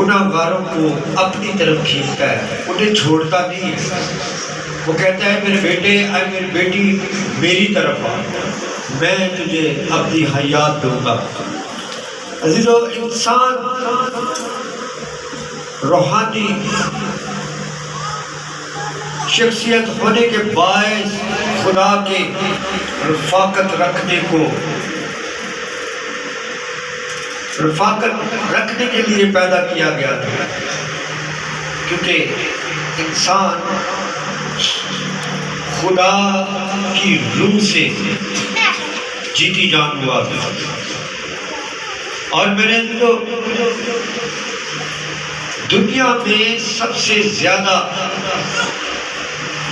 گناہ گاروں کو اپنی طرف کھینچتا ہے، انہیں چھوڑتا نہیں ہے۔ وہ کہتا ہے میرے بیٹے، اے میری بیٹی، میری طرف آ، میں تجھے اپنی حیات دوں گا۔ عزیزو، انسان روحانی شخصیت ہونے کے باعث خدا کے رفاقت رکھنے کے لیے پیدا کیا گیا تھا، کیونکہ انسان خدا کی روح سے جیتی جان ہوا تھا۔ اور میرے دنیا میں سب سے زیادہ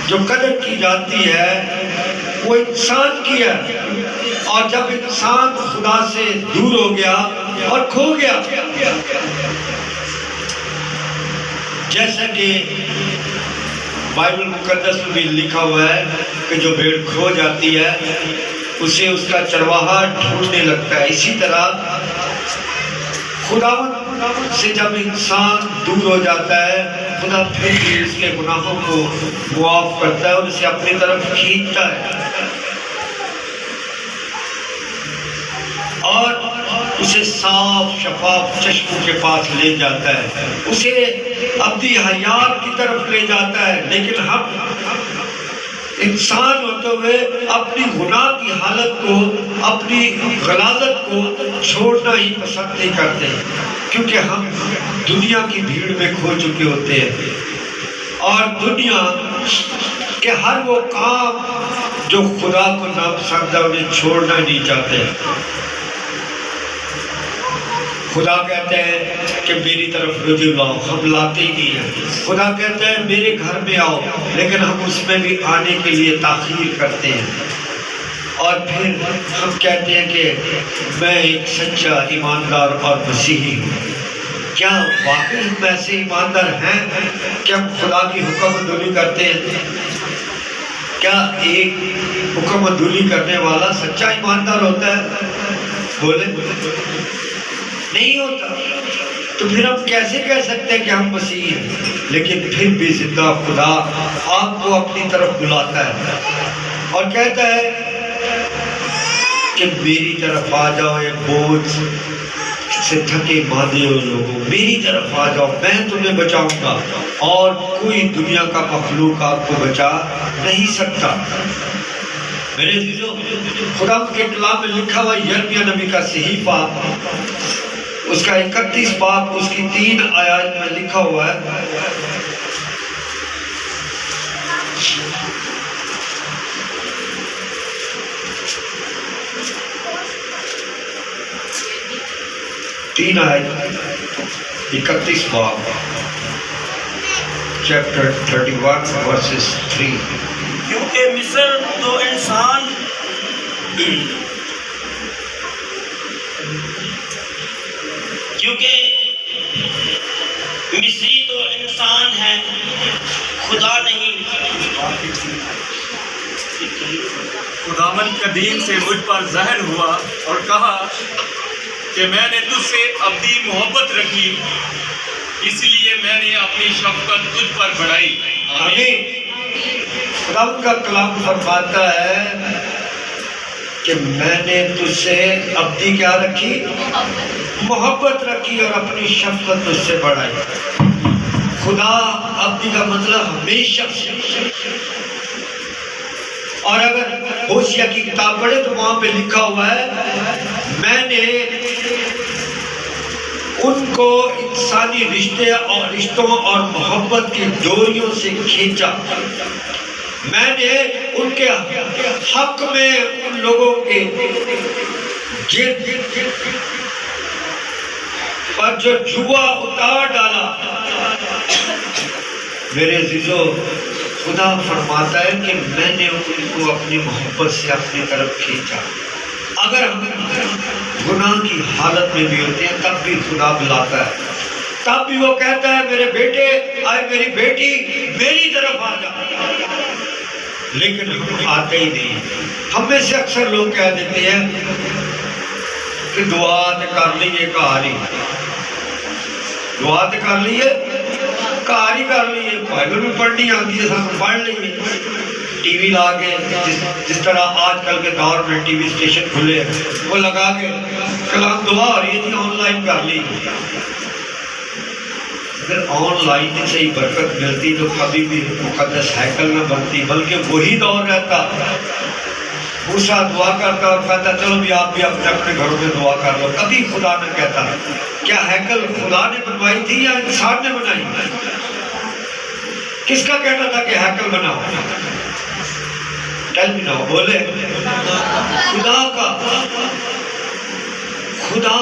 جو قدر کی جاتی ہے وہ انسان کی ہے، اور جب انسان خدا سے دور ہو گیا اور کھو گیا، جیسا کہ بائبل مقدس میں بھی لکھا ہوا ہے کہ جو بھیڑ کھو جاتی ہے اسے اس کا چرواہا ڈھونڈنے لگتا ہے، اسی طرح خدا سے جب انسان دور ہو جاتا ہے، خدا پھر بھی اس کے گناہوں کو معاف کرتا ہے اور اسے اپنی طرف کھینچتا ہے اور اسے صاف شفاف چشموں کے پاس لے جاتا ہے، اسے اپنی حیات کی طرف لے جاتا ہے۔ لیکن ہم انسان ہوتے ہوئے اپنی گناہ کی حالت کو، اپنی غلاظت کو چھوڑنا ہی پسند نہیں کرتے، کیونکہ ہم دنیا کی بھیڑ میں کھو چکے ہوتے ہیں اور دنیا کے ہر وہ کام جو خدا کو ناپسند ہے انہیں چھوڑنا نہیں چاہتے۔ خدا کہتے ہیں کہ میری طرف رجوع لاؤ، ہم لاتے ہی نہیں ہیں۔ خدا کہتے ہیں میرے گھر میں آؤ، لیکن ہم اس میں بھی آنے کے لیے تاخیر کرتے ہیں، اور پھر ہم کہتے ہیں کہ میں ایک سچا ایماندار اور مسیحی ہوں۔ کیا واقعی ہم ایسے ایماندار ہیں کہ ہم خدا کی حکم عدولی کرتے ہیں؟ کیا ایک حکم عدولی کرنے والا سچا ایماندار ہوتا ہے؟ بولے نہیں ہوتا۔ تو پھر ہم کیسے کہہ سکتے ہیں کہ ہم مسیحی ہیں؟ لیکن پھر بھی زندہ خدا آپ کو اپنی طرف بلاتا ہے اور کہتا ہے کہ میری طرف آ جاؤ، ایک بوجھ سے تھکے ماندے ہو لوگوں، میری طرف آ جاؤ، میں تمہیں بچاؤں گا، اور کوئی دنیا کا مخلوق آپ کو بچا نہیں سکتا۔ میرے عزیزو، خدا کے کلام میں لکھا ہوا یرمیہ نبی کا صحیفہ، اس کا 31 باب، اس کی 3 آیات میں لکھا ہوا ہے، تین آیت، 31 باب، چیپٹر 31 ورسز 3۔ کیونکہ مصر تو انسان مصری تو انسان ہے، خدا نہیں۔ خداوند قدیم سے مجھ پر ظاہر ہوا اور کہا کہ میں نے تجھ سے ابدی محبت رکھی، اس لیے میں نے اپنی شفقت تجھ پر بڑھائی۔ آمین۔ خداوند کا کلام فرماتا ہے کہ میں نے تجھ سے ابدی کیا رکھی؟ محبت رکھی، اور اپنی شفقت تجھ سے بڑھائی۔ خدا ابدی کا مطلب ہمیشہ، اور اگر ہوشیہ کی کتاب پڑھے تو وہاں پہ لکھا ہوا ہے میں نے ان کو انسانی رشتوں اور محبت کی ڈوریوں سے کھینچا، میں نے ان کے حق میں ان لوگوں کے گرد پر جو جوا اتار ڈالا۔ میرے عزیزو، خدا فرماتا ہے کہ میں نے ان کو اپنی محبت سے اپنی طرف کھینچا۔ اگر ہم گناہ کی حالت میں بھی ہوتے ہیں تب بھی خدا بلاتا ہے، تب بھی وہ کہتا ہے میرے بیٹے، آئے میری بیٹی، میری طرف آ جا، لیکن ہم آتے ہی نہیں۔ ہم میں سے اکثر لوگ کہہ دیتے ہیں کہ دعا تے کر لئیے کہا نہیں، دعا تو کر لیے گھر ہی کر لیے بائبل بھی پڑھنی آتی ہے سب پڑھ لیے ٹی وی لا کے جس طرح آج کل کے دور میں ٹی وی اسٹیشن کھلے ہیں وہ لگا کے کلام دعا ہو رہی تھی آن لائن کر لی اگر آن لائن سے ہی برکت ملتی تو کبھی بھی مقدس ہیکل نہ بنتی بلکہ وہی دور رہتا موسیٰ دعا کرتا اور کہتا چلو بھی آپ بھی اپنے اپنے گھروں میں دعا کر لو کبھی خدا نے کہتا کیا ہیکل خدا نے بنوائی تھی یا انسان نے بنائی کس کا کہنا تھا کہ ہیکل بناؤ ٹیل می ناؤ بولے خدا کا خدا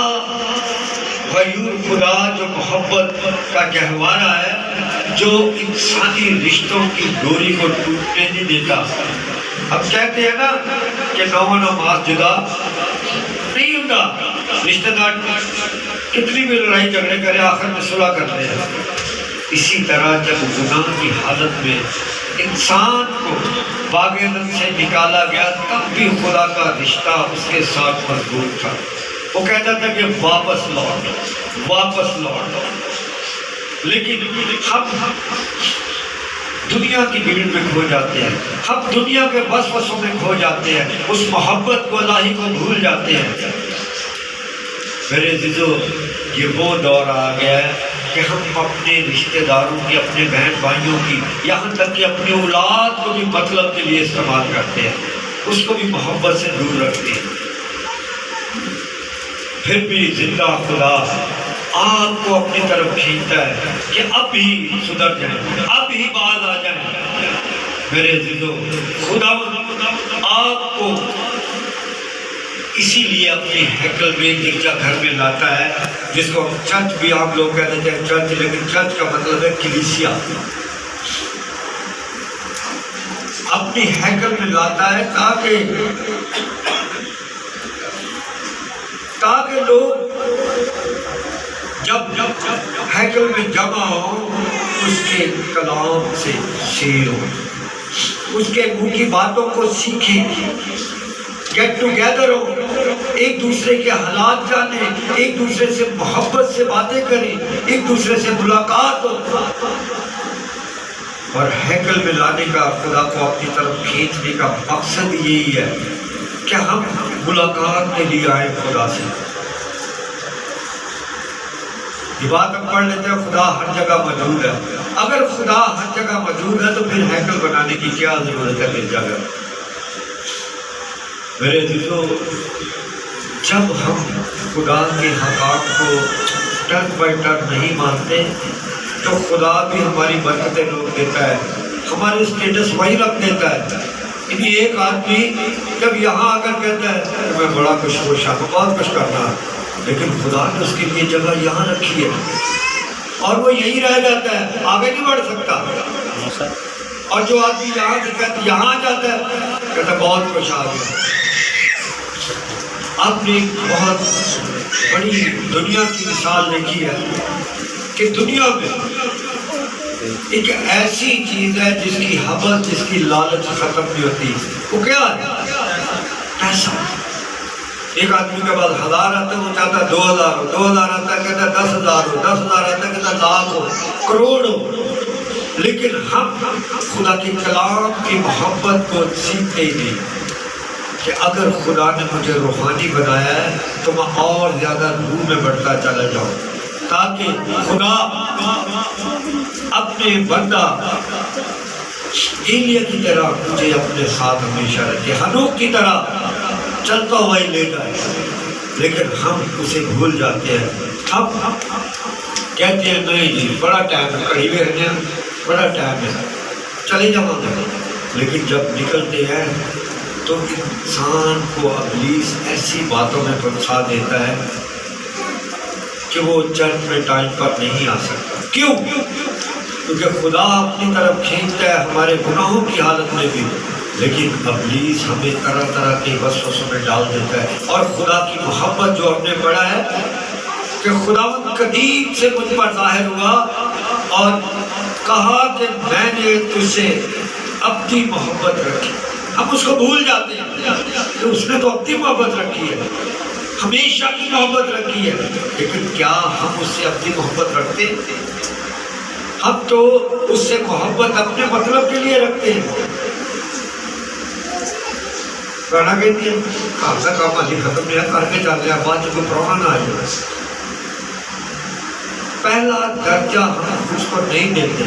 غیور خدا جو محبت کا گہوارہ ہے جو انسانی رشتوں کی ڈوری کو ٹوٹنے نہیں دیتا اب کہتے ہیں نا کہ نو نماز جدا نہیں ہوتا رشتہ دار کتنی بھی لڑائی جھگڑے کرے آخر میں صلح کرتے ہیں اسی طرح جب گناہ کی حالت میں انسان کو باغ عدن سے نکالا گیا تب بھی خدا کا رشتہ اس کے ساتھ مضبوط تھا وہ کہتا تھا کہ واپس لوٹ لیکن ہم دنیا کی بھیڑ میں کھو جاتے ہیں ہم دنیا کے وسوسوں میں کھو جاتے ہیں اس محبت کو الہی کو بھول جاتے ہیں میرے عزیزو یہ وہ دور آ گیا ہے کہ ہم اپنے رشتہ داروں کی اپنے بہن بھائیوں کی یہاں تک کہ اپنی اولاد کو بھی مطلب کے لیے استعمال کرتے ہیں اس کو بھی محبت سے دور رکھتے ہیں پھر بھی زندہ خدا آپ کو اپنی طرف کھینچتا ہے کہ اب ہی سدھر جائیں اب ہی باز آ جائیں میرے عزیزو خدا آپ کو اسی لیے اپنی ہیکل میں گرجا گھر میں لاتا ہے جس کو چرچ بھی آپ لوگ کہتے ہیں چرچ لیکن چرچ کا مطلب ہے کلیسیا اپنی ہیکل میں لاتا ہے تاکہ لوگ جب ہیکل میں جمع ہو اس کے کلام سے شیر ہو اس کے منہ کی باتوں کو سیکھیں گیٹ ٹوگیدر ہو ایک دوسرے کے حالات جانیں ایک دوسرے سے محبت سے باتیں کریں ایک دوسرے سے ملاقات ہو اور ہیکل میں لانے کا خدا کو اپنی طرف کھینچنے کا مقصد یہی ہے کہ ہم ملاقات کے لیے آئیں خدا سے یہ بات ہم پڑھ لیتے ہیں خدا ہر جگہ موجود ہے اگر خدا ہر جگہ موجود ہے تو پھر ہیکل بنانے کی کیا ضرورت ہے پھر جگہ میرے عزیزو جب ہم خدا کے حقائق کو ٹرن بائی ٹرن نہیں مانتے تو خدا بھی ہماری برکتیں روک دیتا ہے ہمارے اسٹیٹس وہی رکھ دیتا ہے یعنی ایک آدمی جب یہاں آ کر کہتا ہے کہ میں بڑا خوش ہوں بہت کچھ کرنا لیکن خدا نے اس کے لیے جگہ یہاں رکھی ہے اور وہ یہی رہ جاتا ہے آگے نہیں بڑھ سکتا اور جو آدمی یہاں سے کہتا ہے یہاں جاتا ہے کہتا ہے بہت کچھ آ گیا آپ نے ایک بہت بڑی دنیا کی مثال دیکھی ہے کہ دنیا میں ایک ایسی چیز ہے جس کی حوث جس کی لالچ ختم نہیں ہوتی وہ کیا ہے پیسہ ایک آدمی کے بعد 1000 آتا ہے وہ چاہتا ہے 2000 ہو 2000 آتا ہے کہتا ہے 10,000 ہو 10,000 آتا ہے کہتا ہے لاکھ ہو کروڑ ہو لیکن ہم خدا کے کلام کی محبت کو سیکھتے ہی نہیں کہ اگر خدا نے مجھے روحانی بنایا ہے تو میں اور زیادہ روح میں بڑھتا چلا جاؤں تاکہ خدا اپنے بندہ ایلیا کی طرح مجھے اپنے ساتھ ہمیشہ رکھے ہنوک کی طرح چلتا ہوا ہی لے جائے لیکن ہم اسے بھول جاتے ہیں ہم کہتے ہیں نہیں جی بڑا ٹائم ہے قریب ہے بڑا ٹائم ہے چلے جاؤ لیکن جب نکلتے ہیں تو انسان کو ابلیس ایسی باتوں میں پھنسا دیتا ہے کہ وہ چرچ میں ٹائم پر نہیں آ سکتا کیوں کیونکہ خدا اپنی طرف کھینچتا ہے ہمارے گناہوں کی حالت میں بھی لیکن ابلیس ہمیں طرح طرح کے وسوسوں میں ڈال دیتا ہے اور خدا کی محبت جو ہم نے پڑھا ہے کہ خدا قدیم سے مجھ پر ظاہر ہوا اور کہا کہ میں نے تجھ سے اپنی محبت رکھی ہم اس کو بھول جاتے ہیں کہ اس نے تو اپنی محبت رکھی ہے ہمیشہ کی محبت رکھی ہے، لیکن کیا ہم اس سے اپنی محبت رکھتے ہیں؟ ہم تو اس سے محبت اپنے مطلب کے لیے رکھتے ہیں۔ گانا کہتی ہے آپ کا کام ابھی ختم نہیں ہے، کر کے چل رہا بعد جو پرونا نہ آ جائے۔ پہلا درجہ ہم اس کو نہیں دیتے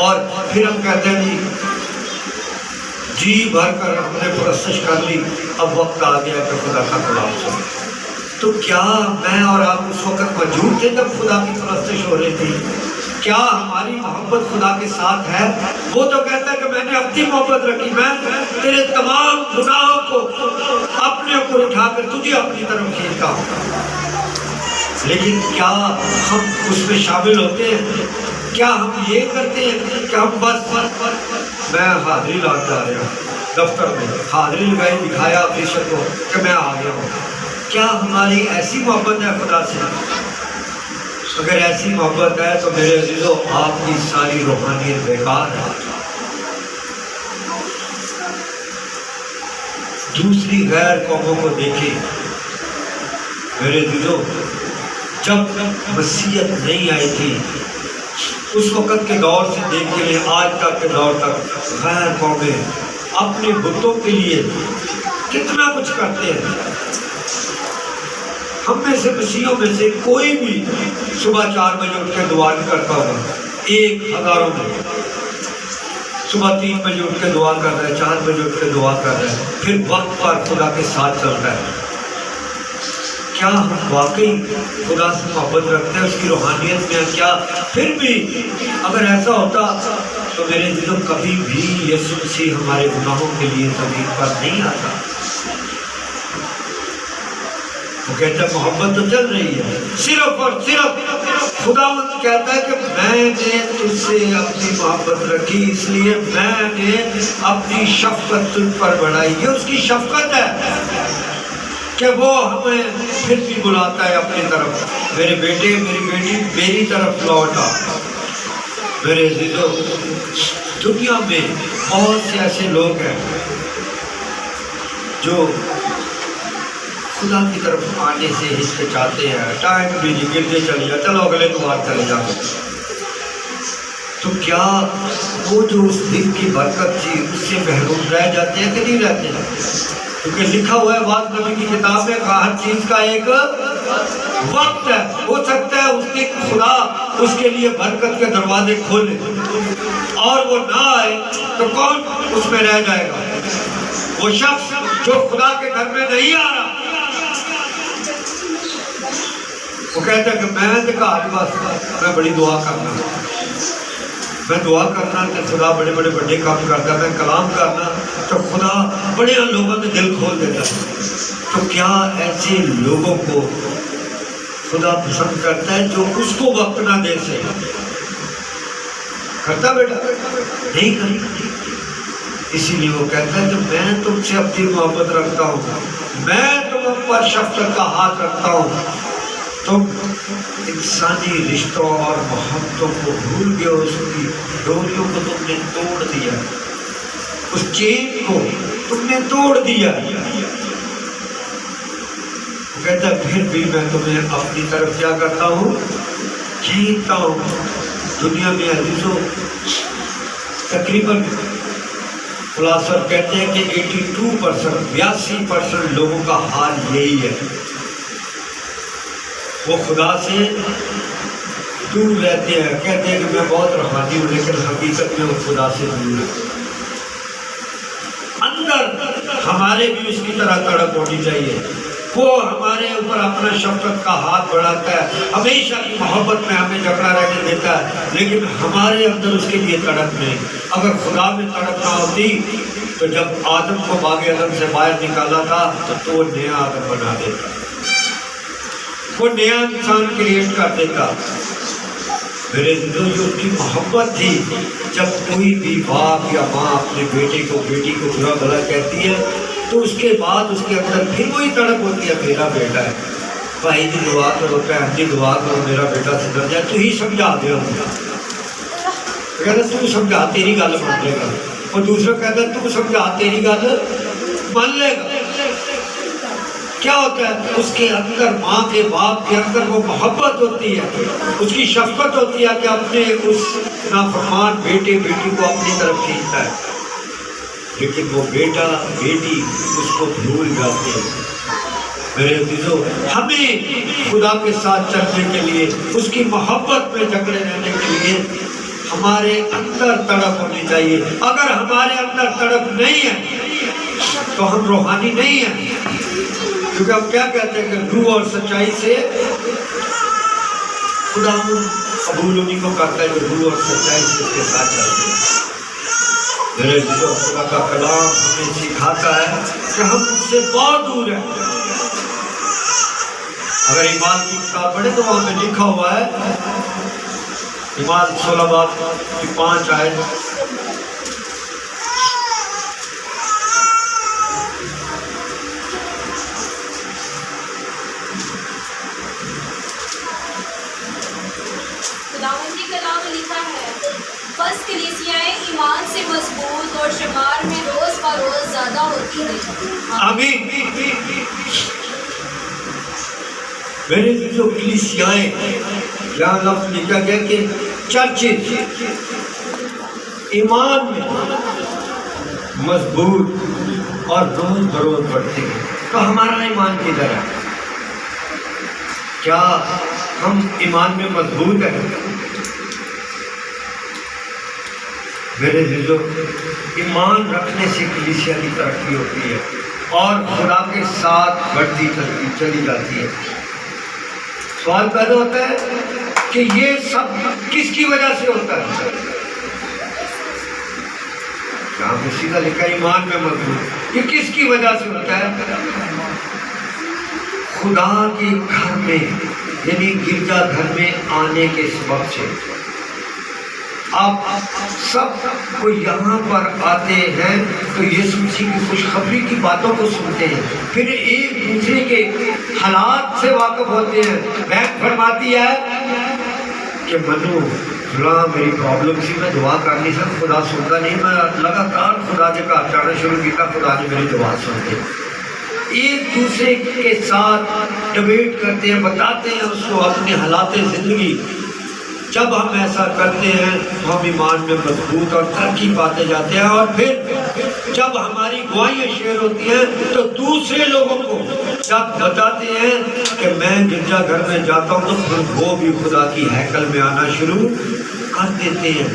اور پھر ہم کہتے ہیں جی بھر کر ہم نے پرستش کر لی، اب وقت آ گیا کہ خدا کا کلام سنیں۔ تو کیا میں اور آپ اس وقت موجود تھے جب خدا کی پرستش ہو رہی تھی؟ کیا ہماری محبت خدا کے ساتھ ہے؟ وہ تو کہتا ہے کہ میں نے اپنی محبت رکھی، میں تیرے تمام گناہوں کو اپنے اوپر اٹھا کر تجھے اپنی طرف کھینچتا ہوں۔ لیکن کیا ہم اس میں شامل ہوتے ہیں؟ کیا ہم یہ کرتے ہیں کہ ہم بس میں حاضری لاتا آ رہا ہوں، دفتر میں حاضری لگائی، دکھایا آفیسر کو کہ میں آ گیا ہوں؟ کیا ہماری ایسی محبت ہے خدا سے؟ اگر ایسی محبت ہے تو میرے عزیزو آپ کی ساری روحانیت بیکار ہے۔ دوسری غیر قوموں کو دیکھیں میرے عزیزو، جب مسیحیت نہیں آئی تھی اس وقت کے دور سے دیکھ کے آج تک کے دور تک غیر قومیں اپنے بتوں کے لیے کتنا کچھ کرتے ہیں۔ ہم میں سے مسیحیوں میں سے کوئی بھی صبح 4 بجے اٹھ کے دعا نہیں کرتا ہوگا، ایک ہزاروں میں صبح 3 بجے اٹھ کے دعا کر رہا ہے، 4 بجے اٹھ کے دعا کر رہا ہے، پھر وقت پر خدا کے ساتھ چلتا ہے۔ کیا ہم واقعی خدا سے محبت رکھتے ہیں، اس کی روحانیت میں؟ کیا پھر بھی اگر ایسا ہوتا تو میرے دلوں کبھی بھی یسوع مسیح ہمارے گناہوں کے لیے زمین پر نہیں آتا۔ وہ کہتا ہے محبت تو چل رہی ہے، صرف اور صرف خداوند کہتا ہے کہ میں نے تجھ سے اپنی محبت رکھی، اس لیے میں نے اپنی شفقت تجھ پر بڑھائی۔ یہ اس کی شفقت ہے کہ وہ ہمیں پھر بھی بلاتا ہے اپنی طرف، میرے بیٹے میری بیٹی میری طرف لوٹ آ۔ میرے عزیزو، دنیا میں بہت سے ایسے لوگ ہیں جو خدا کی طرف آنے سے ہچکچاتے ہیں، ٹائم بھی گرتے چلے جا، چلو اگلے دوار چلے جا۔ تو کیا وہ جو اس دن کی برکت تھی اس سے محروم رہ جاتے ہیں کہ نہیں رہتے ہیں؟ کیونکہ لکھا ہوا ہے بعض نبی کی کتاب میں، ہر چیز کا ایک وقت ہے۔ ہو سکتا ہے اس کے خدا اس کے لیے برکت کے دروازے کھولے اور وہ نہ آئے تو کون اس میں رہ جائے گا؟ وہ شخص جو خدا کے گھر میں نہیں آ رہا، وہ کہتا ہے کہ میں دیکھا بس میں بڑی دعا کرنا، میں دعا کرنا کہ خدا بڑے بڑے بڑے کام کرتا ہے، میں کلام کرنا تو خدا بڑے لوگوں میں دل کھول دیتا ہے۔ تو کیا ایسے لوگوں کو خدا پسند کرتا ہے جو اس کو وقت نہ دے سے؟ کرتا بیٹا؟ نہیں کرتا۔ اسی لیے وہ کہتا ہے کہ میں تم سے اپنی محبت رکھتا ہوں، میں تم پر شفقت کا ہاتھ رکھتا ہوں۔ تم انسانی رشتوں اور محبتوں کو بھول گئے، اس کی ڈوریوں کو تم نے توڑ دیا، اس چین کو تم نے توڑ دیا۔ وہ کہتا ہے پھر بھی میں تمہیں اپنی طرف کیا کرتا ہوں؟ کھینچتا ہوں۔ دنیا میں عزیزوں تقریباً فلاسفر کہتے ہیں کہ 82% لوگوں کا حال یہی ہے، وہ خدا سے دور رہتے ہیں، کہتے ہیں کہ میں بہت روحانی ہوں، لیکن حقیقت میں وہ خدا سے دور ہے۔ اندر ہمارے بھی اس کی طرح تڑپ ہونی چاہیے، وہ ہمارے اوپر اپنا شفقت کا ہاتھ بڑھاتا ہے، ہمیشہ کی محبت میں ہمیں جکڑا رہنے دیتا ہے، لیکن ہمارے اندر اس کے لیے تڑپ نہیں۔ اگر خدا میں تڑپ نہ ہوتی تو جب آدم کو باغ عدن سے باہر نکالا تھا تو وہ نیا آدم بنا دیتا، وہ نیا انسان کریٹ کر دیتا۔ میرے دل جو کی محبت تھی، جب کوئی بھی باپ یا ماں اپنے بیٹے کو بیٹی کو برا بھلا کہتی ہے تو اس کے بعد اس کے اندر پھر وہی تڑپ ہوتی ہے، میرا بیٹا ہے، بھائی جی دعا کرو، بہن جی دعا کرو میرا بیٹا سدھر جائے، تو ہی سمجھا دے۔ کہتا تو سمجھا تیری گل مان لے گا، اور دوسرا کہتا تو سمجھا تیری گل مان لے گا۔ کیا ہوتا ہے؟ اس کے اندر ماں کے باپ کے اندر وہ محبت ہوتی ہے، اس کی شفقت ہوتی ہے کہ اپنے اس نافرمان بیٹے بیٹی کو اپنی طرف کھینچتا ہے، لیکن وہ بیٹا بیٹی اس کو بھول جاتے ہیں۔ میرے عزیزو، ہمیں خدا کے ساتھ چلنے کے لیے، اس کی محبت میں جکڑے رہنے کے لیے ہمارے اندر تڑپ ہونی چاہیے۔ اگر ہمارے اندر تڑپ نہیں ہے تو ہم روحانی نہیں ہیں، کیونکہ ہم کیا کہتے ہیں کہ روح اور سچائی سے خدا قبول انہیں کو کرتا ہے جو روح اور سچائی سے اس کے ساتھ چلتے ہیں۔ میرے عزیزو، خدا کا کلام ہمیں سکھاتا ہے کہ ہم اس سے بہت دور ہیں۔ اگر ایمان کی کتاب پڑھے تو وہاں پہ لکھا ہوا ہے، ایمان 16 باب کی 5 آیت، خداوندی کلام میں لکھا ہے، بس کلیسیائیں ایمان سے مضبوط اور شمار میں روز بروز زیادہ ہوتی ہیں۔ آمین۔ میرے جو کلیسیائیں، یہاں لفظ لکھا گیا کہ چرچز ایمان میں مضبوط اور روز بروز بڑھتے ہیں۔ تو ہمارا ایمان کدھر ہے؟ کیا ہم ایمان میں مضبوط ہیں؟ میرے عزیزو، ایمان رکھنے سے کلیسیا کی ترقی ہوتی ہے اور خدا کے ساتھ بڑھتی چلی جاتی ہے۔ سوال پیدا ہوتا ہے کہ یہ سب کس کی وجہ سے ہوتا ہے؟ یہاں پہ سیدھا لکھا ایمان میں مضبوط، یہ کس کی وجہ سے ہوتا ہے؟ خدا کے گھر میں، یعنی گرجا گھر میں آنے کے سبب سے۔ آپ سب کو یہاں پر آتے ہیں تو یسوع مسیح کی خوشخبری کی باتوں کو سنتے ہیں، پھر ایک دوسرے کے حالات سے واقف ہوتے ہیں۔ بہن فرماتی ہے کہ منو فلاں میری پرابلم سی، میں دعا کر نہیں سکتا، خدا سنتا نہیں، میں لگاتار خدا کے گھر جانا شروع کیا، خدا نے میری دعا سن دی۔ ایک دوسرے کے ساتھ ڈبیٹ کرتے ہیں، بتاتے ہیں اس کو اپنے حالات زندگی۔ جب ہم ایسا کرتے ہیں تو ہم ایمان میں مضبوط اور ترقی پاتے جاتے ہیں، اور پھر جب ہماری گواہیاں شیئر ہوتی ہیں تو دوسرے لوگوں کو جب بتاتے ہیں کہ میں گرجا گھر میں جاتا ہوں، تو پھر وہ بھی خدا کی ہیکل میں آنا شروع کر دیتے ہیں۔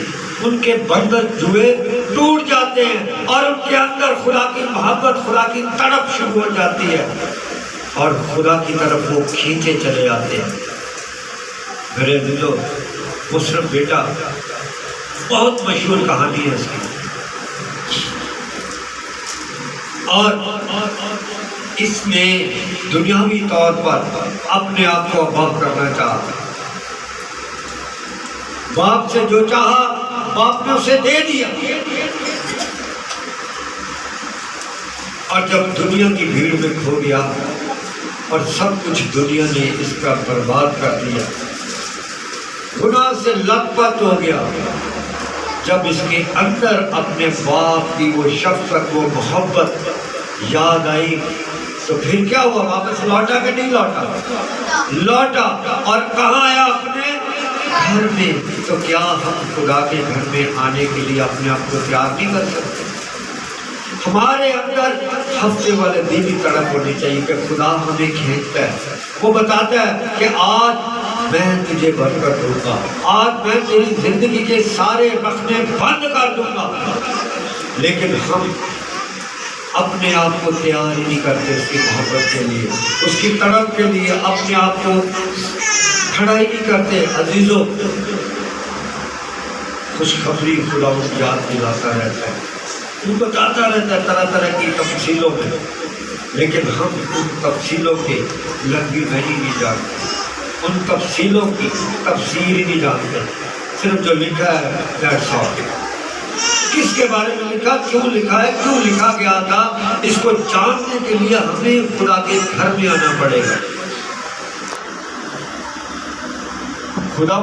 ان کے بندھن جوئے ٹوٹ جاتے ہیں اور ان کے اندر خدا کی محبت، خدا کی تڑپ شروع ہو جاتی ہے اور خدا کی طرف وہ کھینچے چلے جاتے ہیں۔ میرے عزیزو، مسلم بیٹا، بہت مشہور کہانی ہے اس کی، اور اس نے دنیاوی طور پر اپنے آپ کو آباد کرنا چاہا۔ باپ سے جو چاہا باپ نے اسے دے دیا، اور جب دنیا کی بھیڑ میں کھو گیا اور سب کچھ دنیا نے اس کا برباد کر دیا، گناہ سے لت پت ہو گیا، جب اس کے اندر اپنے باپ کی وہ شفقت، وہ محبت یاد آئی، تو پھر کیا ہوا؟ واپس لوٹا کہ نہیں لوٹا؟ لوٹا، اور کہاں آیا؟ اپنے گھر میں۔ تو کیا ہم خدا کے گھر میں آنے کے لیے اپنے آپ کو تیار نہیں کر سکتے؟ ہمارے اندر ہفتے والے دن ہی تڑپ ہونی چاہیے کہ خدا ہمیں کھینچتا ہے، وہ بتاتا ہے کہ آج میں تجھے برکت دوں گا، آج میں تیری زندگی کے سارے رخنے بند کر دوں گا، لیکن ہم اپنے آپ کو تیار ہی نہیں کرتے اس کی محبت کے لیے، اس کی تڑپ کے لیے اپنے آپ کو کھڑا ہی نہیں کرتے۔ عزیزو، خوشخبری خدا کو یاد دلاتا رہتا ہے، وہ بتاتا رہتا ہے طرح طرح کی تفصیلوں میں، لیکن ہم ان تفصیلوں کے لنگی نہیں جانتے، ان تفصیلوں کی تفسیر ہی نہیں جانتے، صرف جو لکھا ہے دیٹس آل۔ کس کے بارے میں لکھا، کیوں لکھا ہے، کیوں لکھا گیا تھا، اس کو جاننے کے لیے ہمیں خدا کے گھر میں آنا پڑے گا۔ خدا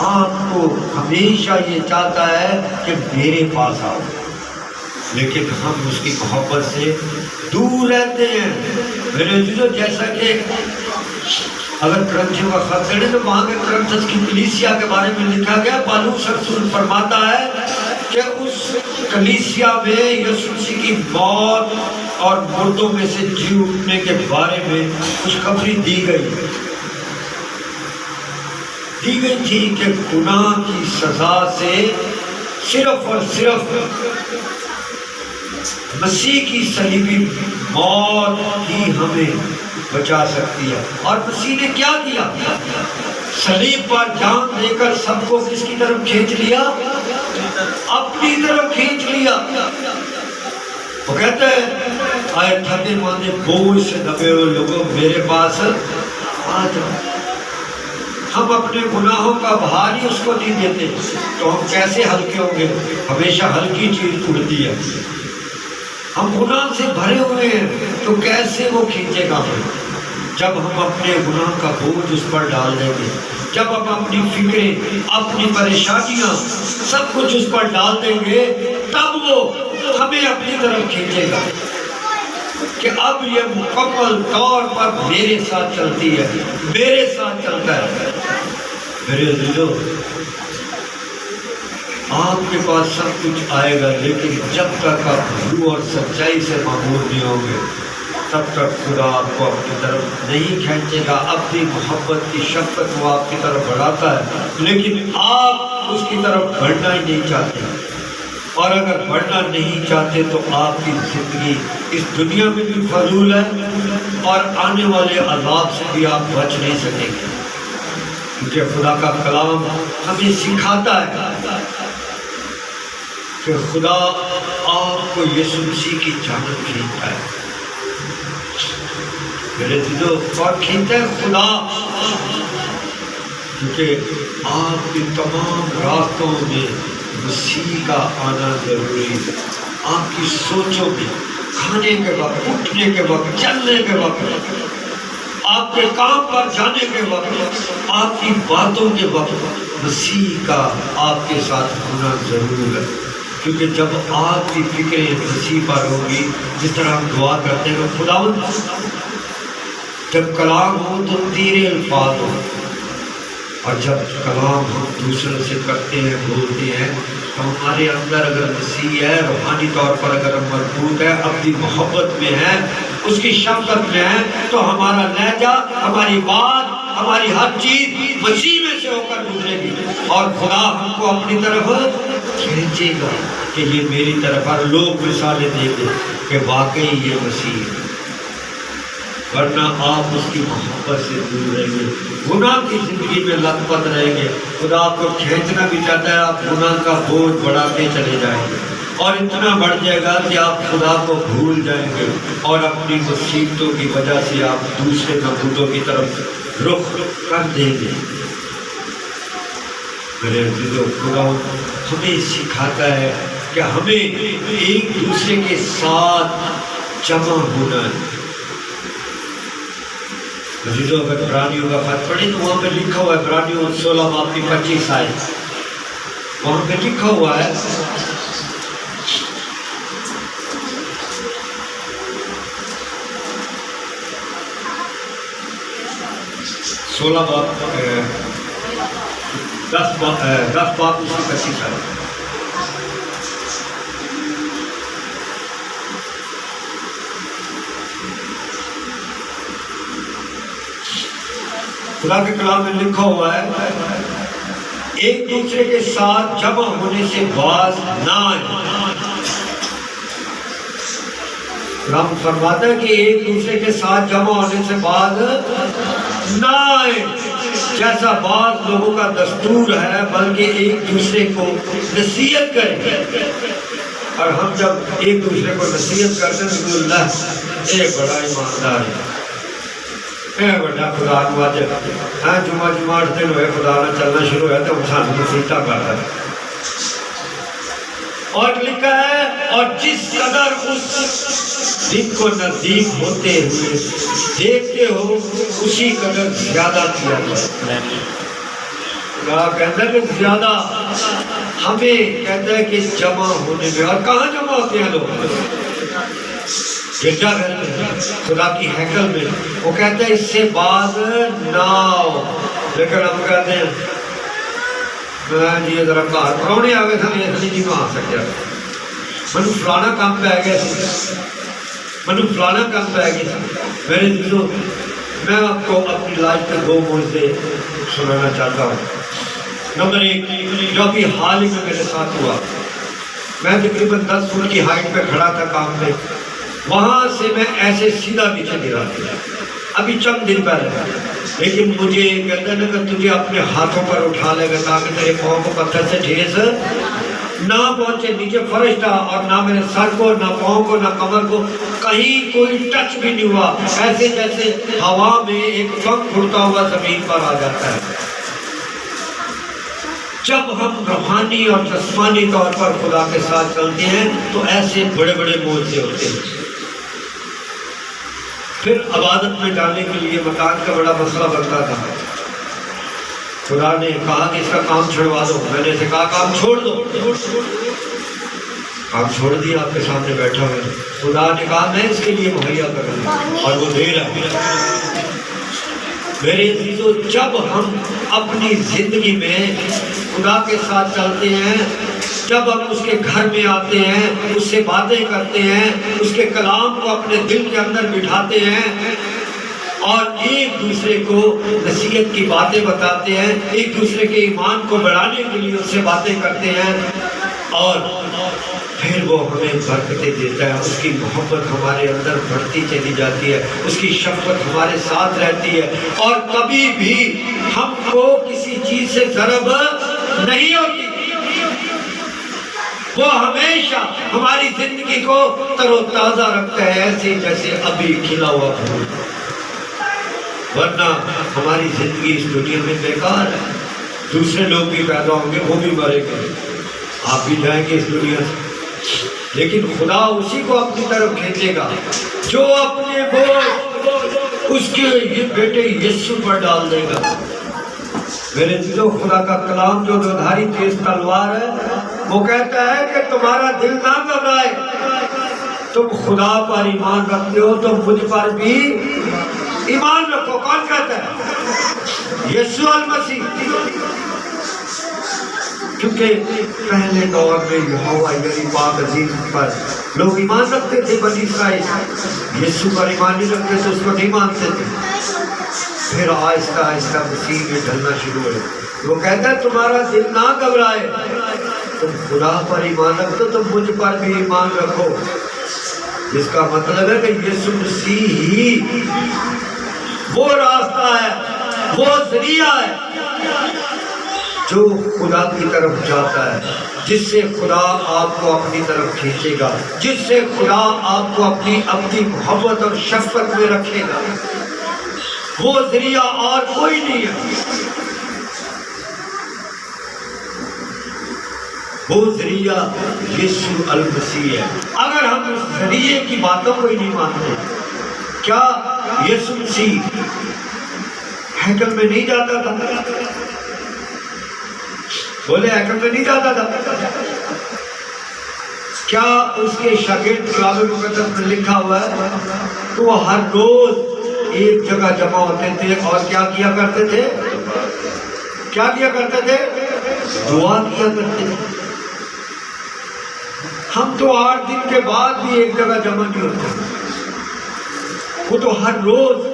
آپ کو ہمیشہ یہ چاہتا ہے کہ میرے پاس آؤ، لیکن ہم اس کی محبت سے دور رہتے ہیں. میرے عزیزو، جیسا کہ اگر کرنتھیوں کا خط پڑھیں تو وہاں کے کرنتھس کی کلیسیا کے بارے میں لکھا گیا، پالوس رسول فرماتا ہے کہ اس کلیسیا میں یسوع مسیح کی موت اور مردوں میں سے جی اٹھنے کے بارے میں خوشخبری دی گئی تھی کہ گناہ کی سزا سے صرف اور صرف مسیح کی صلیبی موت ہی ہمیں بچا سکتی ہے. اور مسیح نے کیا کیا؟ صلیب پر جان دے کر سب کو کس کی طرف کھینچ لیا؟ اپنی طرف کھینچ لیا. وہ کہتے ہیں، آئے تھکے ماندے بوجھ سے دبے ہوئے لوگوں میرے پاس آ جاؤ. ہم اپنے گناہوں کا بھار ہی اس کو نہیں دیتے تو ہم کیسے ہلکے ہوں گے؟ ہمیشہ ہلکی چیز اڑتی ہے. ہم گناہ سے بھرے ہوئے ہیں تو کیسے وہ کھینچے گا ہمیں؟ جب ہم اپنے گناہ کا بوجھ اس پر ڈال دیں گے، جب ہم اپنی فکریں، اپنی پریشانیاں سب کچھ اس پر ڈال دیں گے، تب وہ ہمیں اپنی طرف کھینچے گا کہ اب یہ مکمل طور پر میرے ساتھ چلتی ہے، میرے ساتھ چلتا ہے. میرے عزیزو، آپ کے پاس سب کچھ آئے گا، لیکن جب تک آپ روح اور سچائی سے معمور نہیں ہوں گے تب تک خدا آپ کو اپنی طرف نہیں کھینچے گا. اپنی محبت کی شفقت وہ آپ کی طرف بڑھاتا ہے، لیکن آپ اس کی طرف بڑھنا ہی نہیں چاہتے. اور اگر بڑھنا نہیں چاہتے تو آپ کی زندگی اس دنیا میں بھی فضول ہے اور آنے والے عذاب سے بھی آپ بچ نہیں سکیں گے. کیونکہ خدا کا کلام ہمیں سکھاتا ہے کہ خدا آپ کو یسوع مسیح کی جانب کھینچتا ہے. میرے عزیزو، اور کھینچتا ہے خدا، کیونکہ آپ کے تمام راستوں میں مسیح کا آنا ضروری ہے. آپ کی سوچوں میں، کھانے کے وقت، اٹھنے کے وقت، چلنے کے وقت، آپ کے کام پر جانے کے وقت، آپ کی باتوں کے وقت مسیح کا آپ کے ساتھ ہونا ضرور ہے. کیونکہ جب آپ کی فکریں مسیح پر ہوگی، جس طرح ہم دعا کرتے ہیں خداوند جب کلام ہو تو تیرے الفاظ ہو، اور جب کلام ہم دوسروں سے کرتے ہیں، بولتے ہیں، تو ہمارے اندر اگر مسیح ہے، روحانی طور پر اگر ہم مربوط ہے، اپنی محبت میں ہے، اس کی شفقت میں ہے، تو ہمارا لہجہ، ہماری بات، ہماری ہر چیز مسیح میں سے ہو کر گزرے گی، اور خدا ہم کو اپنی طرف کھینچے گا کہ یہ میری طرف. ہر لوگ مثالیں دیں گے کہ واقعی یہ مسیح ہے. ورنہ آپ اس کی محبت سے دور رہیں گے، گناہ کی زندگی میں لت پت رہیں گے. خدا آپ کو کھینچنا بھی چاہتا ہے، آپ گناہ کا بوجھ بڑھاتے چلے جائیں گے، اور اتنا بڑھ جائے گا کہ آپ خدا کو بھول جائیں گے، اور اپنی مصیبتوں کی وجہ سے آپ دوسرے معبودوں کی طرف رخ کر دیں گے. میرے عزیزو، خدا ہمیں سکھاتا ہے کہ ہمیں ایک دوسرے کے ساتھ جمع ہونا ہے. عزیزو، اگر عبرانیوں کا خط پڑھیں تو وہاں پہ لکھا ہوا ہے، عبرانیوں 16 باب کی 25 آیت، وہاں پہ لکھا ہوا ہے، سولہ باب 10 باب اس کی 25 آیت. خدا کے کلام میں لکھا ہوا ہے، ایک دوسرے کے ساتھ جمع ہونے سے باز نہ آئے. رب فرماتا ہے کہ ایک دوسرے کے ساتھ جمع ہونے سے باز نہ آئے، جیسا بعض لوگوں کا دستور ہے، بلکہ ایک دوسرے کو نصیحت کریں. اور ہم جب ایک دوسرے کو نصیحت کرتے ہیں تو اللہ ایک بڑا ایماندار ہے، بڑا خدا کو آج ہاں جمعہ دن ہوئے خدا نہ چلنا شروع ہے تو انسان نصیحتہ کرتا ہے. اور لکھا ہے، اور جس قدر اس دن کو نزدیک ہوتے ہوئے دیکھتے ہو، اسی قدر زیادہ کیا جائے. خدا کہتا ہے کہ زیادہ ہمیں کہتا ہے کہ جمع ہونے میں، اور کہاں جمع ہوتے ہیں لوگ؟ گرجا گھر میں، خدا کی ہیکل میں. وہ کہتا ہے اس سے بعد نہ آؤ، لیکن ہم کہتے ہیں میں ذرا باہر پرونے آ گئے تھے نہیں میں آ سکیا، منو فلانا کام پہ آ گیا سی، منو فلانا کام پہ آ گیا. میرے دوستوں، میں آپ کو اپنی لائف کے 2 موضوع سنانا چاہتا ہوں. نمبر 1 جو ابھی حال ہی میں میرے ساتھ ہوا، میں تقریباً 10 فٹ کی ہائٹ پہ کھڑا تھا کام پہ، وہاں سے میں ایسے سیدھا نیچے گرا تھا ابھی چند دن پہلے. لیکن مجھے کہتا ہے نا کہ تجھے اپنے ہاتھوں پر اٹھا لے گا تاکہ تیرے پاؤں کو پتھر سے ٹھیس نہ پہنچے. نیچے فرش تھا اور نہ میرے سر کو، نہ پاؤں کو، نہ کمر کو کہیں کوئی ٹچ بھی نہیں ہوا، ایسے جیسے ہوا میں ایک پنکھ اڑتا ہوا زمین پر آ جاتا ہے. جب ہم روحانی اور جسمانی طور پر خدا کے ساتھ چلتے ہیں تو ایسے بڑے بڑے معجزے ہوتے ہیں. پھر عبادت میں جانے کے لیے مکان کا بڑا مسئلہ بنتا تھا. خدا نے کہا کہ اس کا کام چھڑوا دو. میں نے اسے کہا کام چھوڑ دو. کام چھوڑ دیا، آپ کے سامنے بیٹھا ہوا. خدا نے کہا میں اس کے لیے مہیا کروں گا، اور وہ دے رہا ہے. میرے عزیزو، جب ہم اپنی زندگی میں خدا کے ساتھ چلتے ہیں، جب ہم اس کے گھر میں آتے ہیں، اس سے باتیں کرتے ہیں، اس کے کلام کو اپنے دل کے اندر بٹھاتے ہیں اور ایک دوسرے کو نصیحت کی باتیں بتاتے ہیں، ایک دوسرے کے ایمان کو بڑھانے کے لیے اس سے باتیں کرتے ہیں، اور پھر وہ ہمیں برکتیں دیتا ہے. اس کی محبت ہمارے اندر بڑھتی چلی جاتی ہے، اس کی شفقت ہمارے ساتھ رہتی ہے، اور کبھی بھی ہم کو کسی چیز سے ضرب نہیں ہوتی. وہ ہمیشہ ہماری زندگی کو تر و تازہ رکھتا ہے، ایسے جیسے ابھی کھلا ہوا پھول. ورنہ ہماری زندگی اس دنیا میں بیکار ہے. دوسرے لوگ بھی پیدا ہوں گے، وہ بھی مرے گا، آپ بھی جائیں گے اس دنیا سے، لیکن خدا اسی کو اپنی طرف کھینچے گا جو اپنے بوجھ اس کے یہ بیٹے یسوع پر ڈال دے گا. میرے چیزوں، خدا کا کلام جو دھاری تیز تلوار ہے، وہ کہتا ہے کہ تمہارا دل نہ گھبرائے. تم خدا پر ایمان رکھتے ہو تو مجھ پر بھی ایمان رکھو. کون کہتا ہے؟ یسوع المسیح. کیونکہ پہلے دور میں یہوہ یعنی پاک عزیز پر لوگ ایمان رکھتے تھے. بنی اسرائیل یسوع پر ایمان نہیں رکھتے تھے، اس کو نہیں مانتے تھے. پھر آہستہ آہستہ مسیح میں ڈھلنا شروع ہوئے. وہ کہتا ہے تمہارا دل نہ گھبرائے، تم خدا پر ایمان رکھو تو مجھ پر بھی ایمان رکھو. جس کا مطلب ہے کہ یسوع مسیح ہی وہ راستہ ہے، وہ ذریعہ ہے جو خدا کی طرف جاتا ہے، جس سے خدا آپ کو اپنی طرف کھینچے گا، جس سے خدا آپ کو اپنی محبت اور شفقت میں رکھے گا. وہ ذریعہ اور کوئی نہیں ہے. وہ ذریعہ یسوع المسیح ہے. اگر ہم اس ذریعے کی باتوں کو ہی نہیں مانتے، کیا یسوع مسیح ہیکل میں نہیں جاتا تھا؟ بولے ہیکل میں نہیں جاتا تھا. کیا اس کے شاگرد کتاب مقدس میں لکھا ہوا ہے تو وہ ہر روز ایک جگہ جمع ہوتے تھے اور کیا کیا کرتے تھے؟ کیا کیا کرتے تھے؟ دعا کیا کرتے تھے. ہم تو 8 دن کے بعد بھی ایک جگہ جمع نہیں ہوتے. وہ تو ہر روز،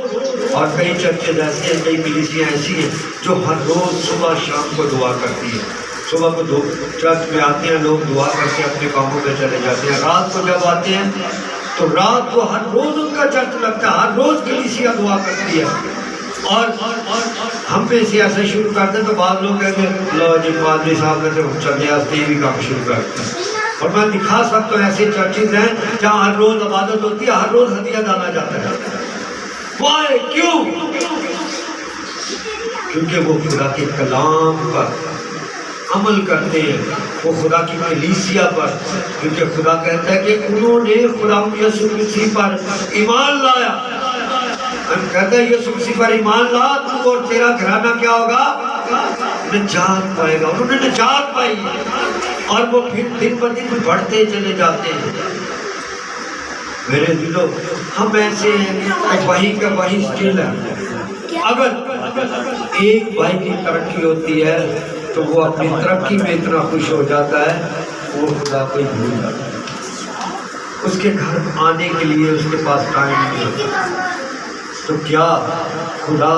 اور کئی چرچیں ایسی ہیں، کئی کلیسیاں ایسی ہیں جو ہر روز صبح شام کو دعا کرتی ہیں. صبح کو چرچ میں آتے ہیں لوگ، دعا کر کے اپنے کاموں پہ چلے جاتے ہیں. رات کو جب آتے ہیں تو رات کو ہر روز ان کا چرچ لگتا ہے، ہر روز کلیسیا دعا کرتی ہے. اور ہم پہ سے ایسا شروع کرتے ہیں تو بعض لوگ کہتے ہیں لو جی پادری صاحب کہتے ہیں چلے آستے ہی بھی کام شروع کرتے ہیں. اور میں دکھا سکتا ہوں ایسے چرچز ہیں جہاں ہر روز عبادت ہوتی ہے، ہر روز ہدیہ ڈالا جاتا ہے. وائے؟ کیوں؟ کیونکہ وہ خدا کے کلام پر عمل کرتے ہیں، وہ خدا کی کلیسیا پر. کیونکہ خدا کہتا ہے کہ انہوں نے خدا یسوع مسیح پر ایمان لایا. ہم کہتے ہیں یسوع مسیح پر ایمان لا تو اور تیرا گھرانہ کیا ہوگا؟ نجات پائے گا. انہوں نے نجات پائی اور وہ پھر دن ب دن بڑھتے چلے جاتے ہیں. میرے دلوں ہم ایسے ہیں وہی کا وہی اسٹل ہے. اگر ایک بھائی کی ترقی ہوتی ہے تو وہ اپنی ترقی میں اتنا خوش ہو جاتا ہے وہ خدا کو بھول جاتا ہے. اس کے گھر آنے کے لیے اس کے پاس ٹائم نہیں ہوتا. تو کیا خدا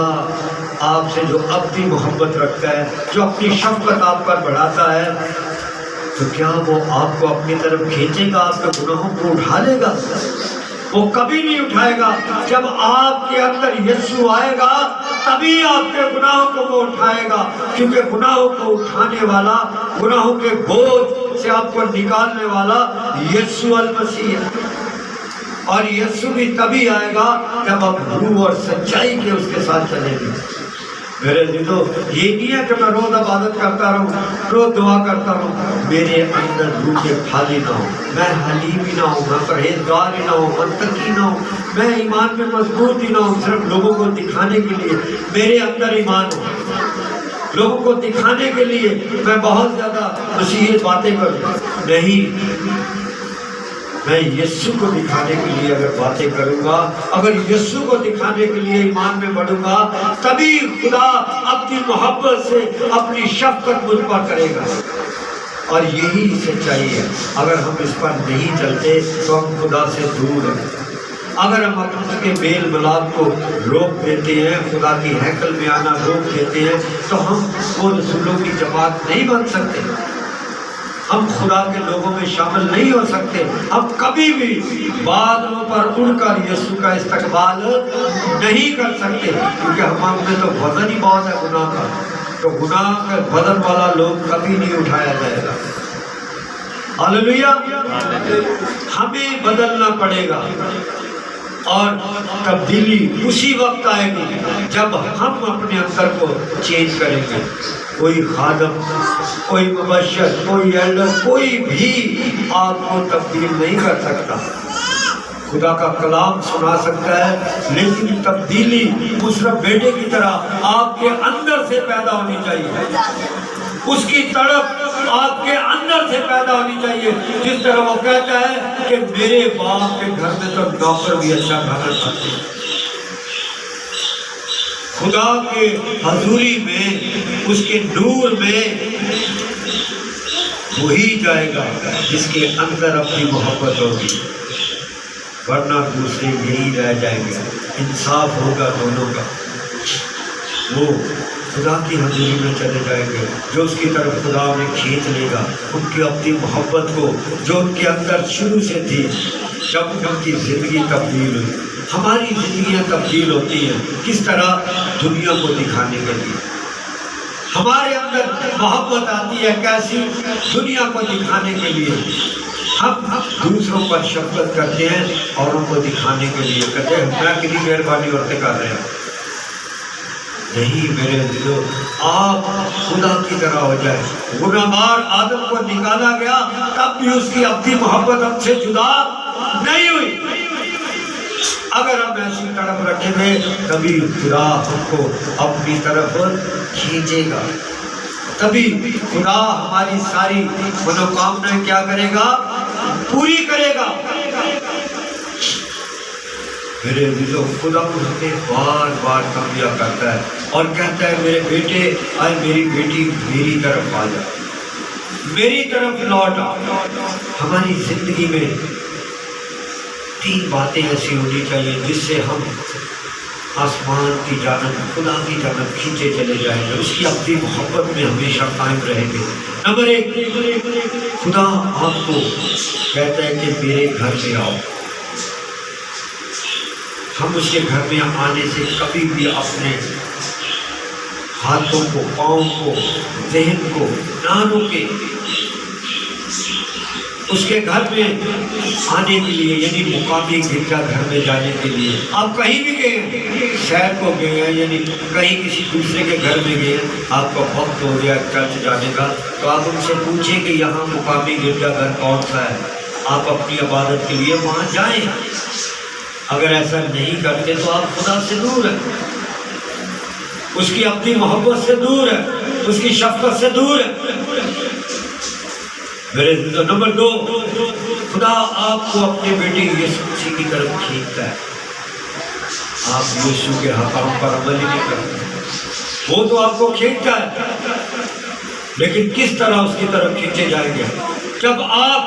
آپ سے جو ابدی محبت رکھتا ہے, جو اپنی شفقت آپ پر بڑھاتا ہے, تو کیا وہ آپ کو اپنی طرف کھینچے گا, آپ کے گناہوں کو اٹھا لے گا؟ وہ کبھی نہیں اٹھائے گا. جب آپ کے اندر یسوع آئے گا تبھی آپ کے گناہوں کو وہ اٹھائے گا, کیونکہ گناہوں کو اٹھانے والا, گناہوں کے بوجھ سے آپ کو نکالنے والا یسوع المسیح ہے. اور یسوع بھی تبھی آئے گا جب آپ روح اور سچائی کے اس کے ساتھ چلیں گے. میرے دلوں یہ نہیں ہے کہ میں روز عبادت کرتا رہوں, روز دعا کرتا رہوں, میرے اندر روح کے خالی نہ ہو, میں حلیم ہی نہ ہوں, میں پرہیزگار ہی نہ ہوں, متقی نہ ہوں, میں ایمان میں مضبوط ہی نہ ہوں, صرف لوگوں کو دکھانے کے لیے میرے اندر ایمان ہو, لوگوں کو دکھانے کے لیے میں بہت زیادہ مسیحیت باتیں کروں. نہیں, میں یسوع کو دکھانے کے لیے اگر باتیں کروں گا, اگر یسوع کو دکھانے کے لیے ایمان میں بڑھوں گا, تبھی خدا اپنی محبت سے اپنی شفقت مجھ پر کرے گا. اور یہی سچائی ہے. اگر ہم اس پر نہیں چلتے تو ہم خدا سے دور ہیں. اگر ہم اپنے کے میل ملاپ کو روک دیتے ہیں, خدا کی ہیکل میں آنا روک دیتے ہیں, تو ہم وہ رسولوں کی جماعت نہیں بن سکتے, ہم خدا کے لوگوں میں شامل نہیں ہو سکتے. ہم کبھی بھی بادلوں پر اڑ کر یسوع کا استقبال نہیں کر سکتے, کیونکہ ہم میں تو وزن ہی بہت ہے گناہ کا. تو گناہ کا وزن والا لوگ کبھی نہیں اٹھایا جائے گا. ہاللیلویا. ہمیں بدلنا پڑے گا اور تبدیلی اسی وقت آئے گی جب ہم اپنے اندر کو چینج کریں گے. کوئی خادم, کوئی مبشر, کوئی ایلڈر, کوئی بھی آپ کو تبدیل نہیں کر سکتا. خدا کا کلام سنا سکتا ہے, لیکن تبدیلی اس بیٹے کی طرح آپ کے اندر سے پیدا ہونی چاہیے. اس کی تڑپ آپ کے اندر سے پیدا ہونی چاہیے. جس طرح وہ کہتا ہے کہ میرے باپ کے گھر میں تو نوکر بھی اچھا کھانا کھاتے ہیں. خدا کے حضوری میں, اس کے نور میں وہی جائے گا جس کے اندر اپنی محبت ہوگی, ورنہ دوسرے یہی رہ جائیں گے. انصاف ہوگا دونوں کا. وہ خدا کی حضوری میں چلے جائیں گے جو اس کی طرف خدا میں کھینچ لے گا ان کی اپنی محبت کو جو ان کے اندر شروع سے تھی. جب ان کی زندگی تبدیل ہوئی, ہماری زندگیاں تبدیل ہوتی ہیں کس طرح, دنیا کو دکھانے کے لیے. ہمارے اندر محبت آتی ہے کیسی, دنیا کو دکھانے کے لیے. ہم دوسروں پر شفقت کرتے ہیں اور ان کو دکھانے کے لیے کہتے ہیں میں کتنی مہربانی عورتیں کر رہے ہیں. نہیں میرے دلوں, آپ خدا کی طرح ہو جائے. گناہگار آدم کو نکالا گیا تب بھی اس کی اپنی محبت ہم سے جدا نہیں ہوئی. اگر ہم ایسی طرف رکھیں گے تبھی خدا ہم کو اپنی طرف کھینچے گا, تبھی خدا ہماری ساری منوکامنائیں کیا کرے گا, پوری کرے گا. میرے دلوں خدا ہمیں بار بار تنبیہ کرتا ہے اور کہتا ہے میرے بیٹے آئے, میری بیٹی میری طرف آ جا, میری طرف لوٹ آ. ہماری زندگی میں 3 باتیں ایسی ہونی چاہیے جس سے ہم آسمان کی جانب, خدا کی جانب کھینچے چلے جائیں گے, اس کی اپنی محبت میں ہمیشہ قائم رہیں گے. نمبر 1, خدا آپ کو کہتا ہے کہ میرے گھر میں آؤ. ہم اس کے گھر میں آنے سے کبھی بھی اپنے ہاتھوں کو, پاؤں کو, ذہن کو نہ روکے. اس کے گھر میں آنے کے لیے یعنی مقامی گرجا گھر میں جانے کے لیے, آپ کہیں بھی گئے ہیں, شہر کو گئے ہیں یعنی کہیں کسی دوسرے کے گھر میں گئے ہیں, آپ کا وقت ہو گیا چرچ جانے کا, تو آپ ان سے پوچھیں کہ یہاں مقامی گرجا گھر کون سا ہے, آپ اپنی عبادت کے لیے وہاں جائیں. اگر ایسا نہیں کرتے تو آپ خدا سے دور ہیں. اس کی اپنی محبت سے دور ہے، اس کی شفقت سے دور ہے۔ میرے عزیزو، نمبر 2، خدا آپ کو اپنے بیٹے یسوع مسیح کی طرف کھینچتا ہے۔ آپ یسوع کے حکم پر عمل ہی نہیں کرتے، وہ تو آپ کو کھینچتا ہے، لیکن کس طرح اس کی طرف کھینچے جائیں گے؟ جب آپ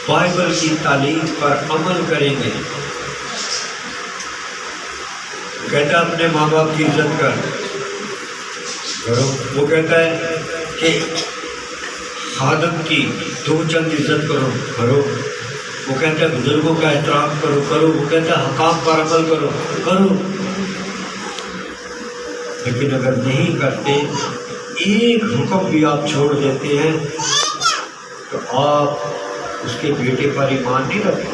بائبل کی تعلیم پر عمل کریں گے۔ کہتا ہے اپنے ماں باپ کی عزت کرو، وہ کہتا ہے کہ خادم کی دو چند عزت کرو، وہ کہتا ہے بزرگوں کا احترام کرو، وہ کہتا ہے حکام پر عمل کرو، لیکن اگر نہیں کرتے، ایک حکم بھی آپ چھوڑ دیتے ہیں تو آپ اس کے بیٹے پر ایمان نہیں رکھتے،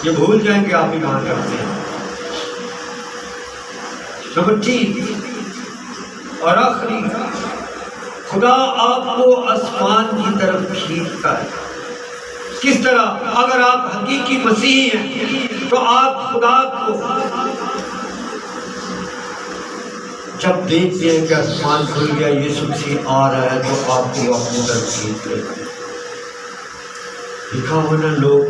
یہ بھول جائیں گے آپ ایمان رکھتے ہیں۔ نمبر 3 اور آخری، خدا آپ کو آسمان کی طرف کھینچتا ہے۔ کس طرح؟ اگر آپ حقیقی مسیحی ہیں تو آپ خدا کو جب دیکھتے ہیں کہ آسمان کھل گیا، یسوع مسیح آ رہا ہے، تو آپ کو اپنی طرف کھینچ لیتے ہیں۔ لکھا ہونا لوگ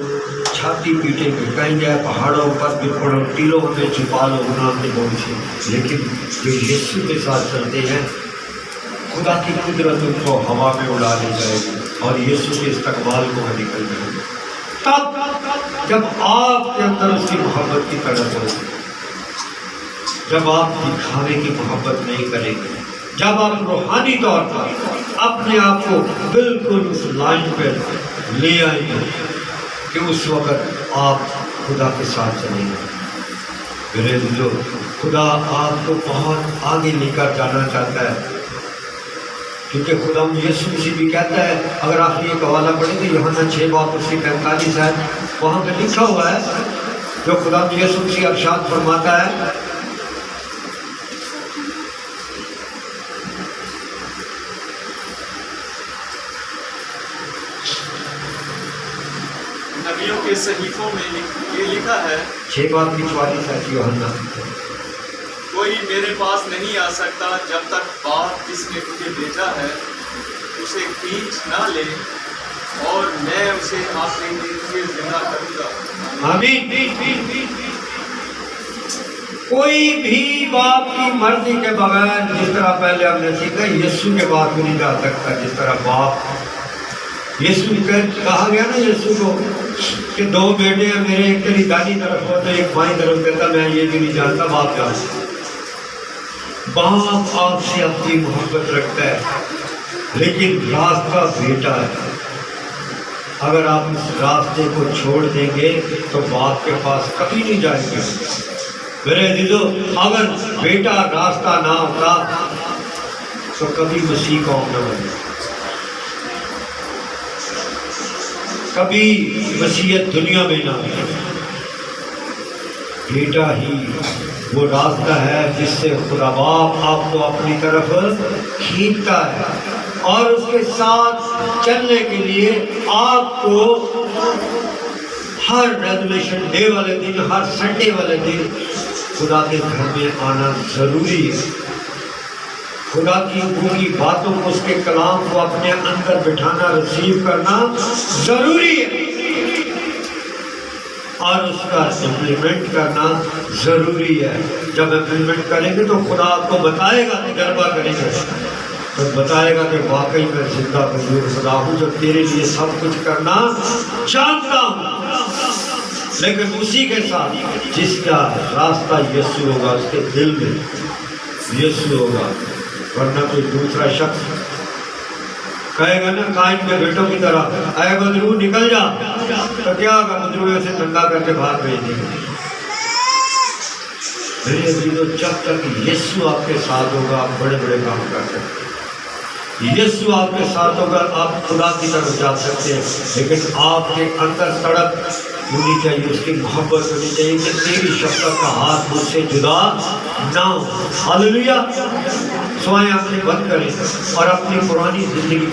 چھاتی پیٹے کے کہیں جائے پہاڑوں پر بھی پڑو، ٹیلوں میں چھپا لو گناہ کے بوجھ سے، لیکن جو یسوع کے ساتھ چلتے ہیں خدا کی قدرت ان کو ہوا میں اڑا لے جائے گی اور یسوع کے استقبال کو نکل جائے گی۔ تب جب آپ کے اندر اس کی محبت کی طرف ہو، جب آپ دکھاوے کی محبت نہیں کریں گے، جب آپ روحانی طور پر اپنے آپ کو بالکل اس لائن پہ لے آئیں گے کہ اس وقت آپ خدا کے ساتھ چلیں گے۔ میرے عزیزو، خدا آپ کو بہت آگے لے کر جانا چاہتا ہے، کیونکہ خدا یسوع مسیح بھی کہتا ہے، اگر آپ یہ حوالہ پڑھیں تو یوحنا 6:45 ہے، وہاں پہ لکھا ہوا ہے جو خدا یسوع مسیح ارشاد فرماتا ہے، نبیوں کے صحیفوں میں یہ لکھا ہے، 6:45 ہے یوحنا، کوئی میرے پاس نہیں آ سکتا جب تک باپ جس نے مجھے بھیجا ہے اسے کھینچ نہ لے، اور میں اسے اپنے لیے زندہ کروں گا۔ آمین۔ کوئی بھی باپ کی مرضی کے بغیر، جس طرح پہلے ہم نے سیکھا، یسوع کے بعد نہیں جا سکتا، جس طرح باپ یسوع کہا گیا نا یسوع کو کہ 2 بیٹے ہیں میرے، ایک تیری دانی طرف ہوتا ہے، ایک بائیں طرف کہتا میں یہ بھی نہیں جانتا، باپ جانتا۔ باپ آپ سے اپنی محبت رکھتا ہے، لیکن راستہ بیٹا ہے۔ اگر آپ اس راستے کو چھوڑ دیں گے تو باپ کے پاس کبھی نہیں جائیں گے۔ میرے عزیزو، اگر بیٹا راستہ نہ ہوتا تو کبھی مسیح قوم نہ بنے، کبھی مسیحیت دنیا میں نہ بنے۔ بیٹا ہی وہ راستہ ہے جس سے خدا باپ آپ کو اپنی طرف کھینچتا ہے، اور اس کے ساتھ چلنے کے لیے آپ کو ہر ریزولیشن ڈے والے دن، ہر سنڈے والے دن خدا کے گھر میں آنا ضروری ہے۔ خدا کی پوری باتوں کو، اس کے کلام کو اپنے اندر بٹھانا، ریسیو کرنا ضروری ہے، اور اس کا امپلیمنٹ کرنا ضروری ہے۔ جب امپلیمنٹ کریں گے تو خدا آپ کو بتائے گا، تجربہ کریں گے تو بتائے گا کہ واقعی میں زندہ حضور خدا ہوں جو تیرے لیے سب کچھ کرنا جانتا ہوں۔ لیکن اسی کے ساتھ جس کا راستہ یسوع ہوگا، اس کے دل میں یسوع ہوگا، ورنہ کوئی دوسرا شخص کہے گا نا قائم کے بیٹوں کی طرح، اے بدرو نکل جا، تو کیا ہوگا؟ بدرو ایسے ننگا کر کے باہر بھیج دیں گے۔ میرے عزیزو، جب تک یسوع آپ کے ساتھ ہوگا آپ بڑے بڑے کام کر سکتے ہیں۔ یسوع آپ کے ساتھ ہوگا آپ خدا کی طرف جا سکتے ہیں، لیکن آپ کے اندر تڑپ ہونی چاہیے، اس کی محبت ہونی چاہیے کہ تیری شفقت کا ہاتھ مجھ سے جدا نہ ہو۔ ہاللیلویا۔ سوائیں آنکھیں بند کریں اور اپنی پرانی زندگی کو